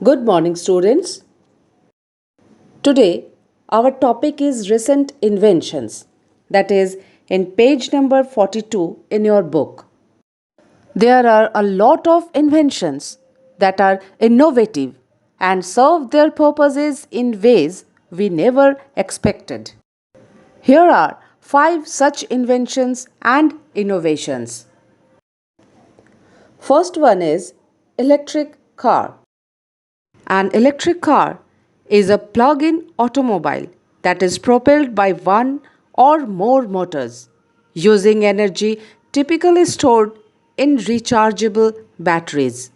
Good morning, students. Today, our topic is recent inventions, that is, in page number 42 in your book. There are a lot of inventions that are innovative and serve their purposes in ways we never expected. Here are 5 such inventions and innovations. First one is electric car. An electric car is a plug-in automobile that is propelled by one or more motors using energy typically stored in rechargeable batteries.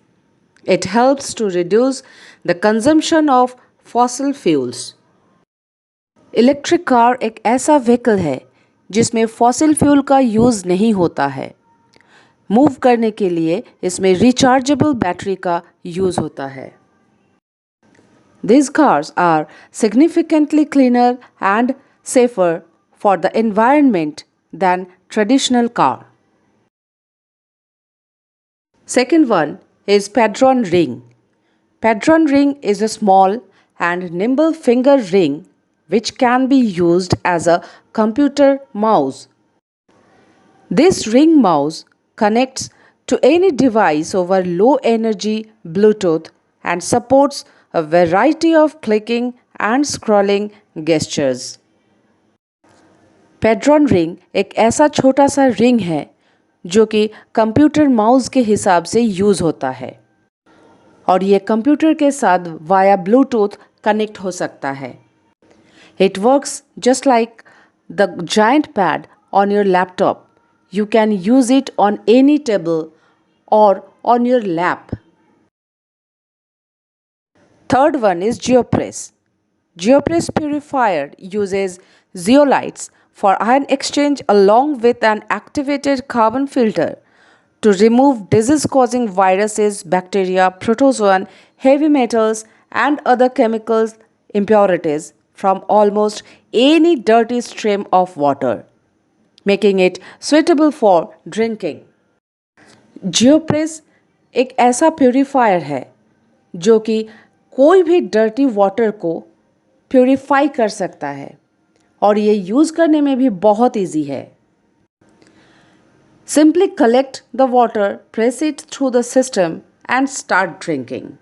It helps to reduce the consumption of fossil fuels. Electric car एक ऐसा vehicle है जिसमें fossil fuel का use नहीं होता है। Move करने के लिए इसमें रिचार्जेबल बैटरी का यूज़ होता है। These cars are significantly cleaner and safer for the environment than traditional car. Second one is Padron ring. Padron ring is a small and nimble finger ring which can be used as a computer mouse. This ring mouse connects to any device over low energy Bluetooth and supports a variety of clicking and scrolling gestures. पेड्रॉन ring एक ऐसा छोटा सा ring है जो कि computer mouse के हिसाब से यूज़ होता है और ये कंप्यूटर के साथ वाया ब्लूटूथ कनेक्ट हो सकता है. It works just like the giant pad on your laptop. You can use it on any table or on your lap. Third one is GeoPress. GeoPress purifier uses zeolites for ion exchange along with an activated carbon filter to remove disease-causing viruses, bacteria, protozoan, heavy metals and other chemicals impurities from almost any dirty stream of water, making it suitable for drinking. GeoPress एक ऐसा purifier है जो कि कोई भी dirty water को purify कर सकता है और ये यूज़ करने में भी बहुत ईजी है. Simply collect the water, press it through the system and start drinking.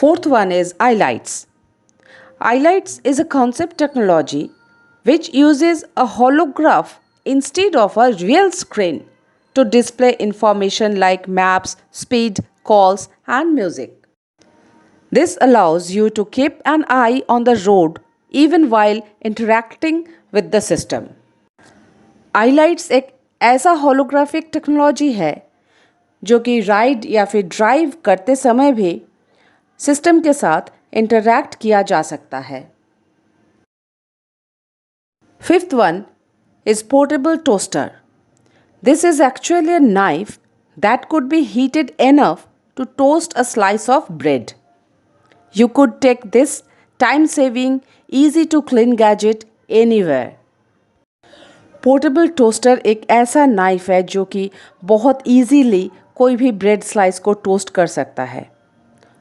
Fourth one is iLights. iLights is a concept technology which uses a holograph instead of a real screen to display information like maps, speed, calls and music. This allows you to keep an eye on the road even while interacting with the system. iLights एक ऐसा holographic technology है जो कि ride या फिर drive करते समय भी सिस्टम के साथ इंटरैक्ट किया जा सकता है. Fifth one is portable toaster. This is actually a knife that could be heated enough to toast a slice of bread. You could take this time-saving, easy-to-clean gadget anywhere. Portable toaster एक ऐसा knife है जो कि बहुत easily कोई भी bread slice को toast कर सकता है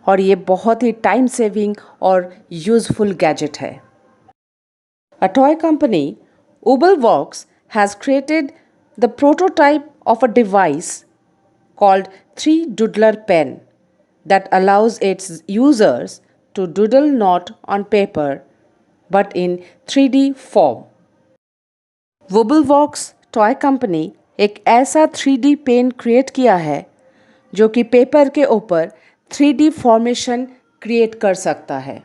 और ये बहुत ही टाइम सेविंग और यूज़फुल गैजेट है. A toy company, Ubelvox, has created the prototype of a device called 3-doodler pen that allows its users to doodle not on paper but in 3D form. Ubelvox toy company एक ऐसा 3D pen create किया है जो कि paper के ऊपर 3D formation create कर सकता है.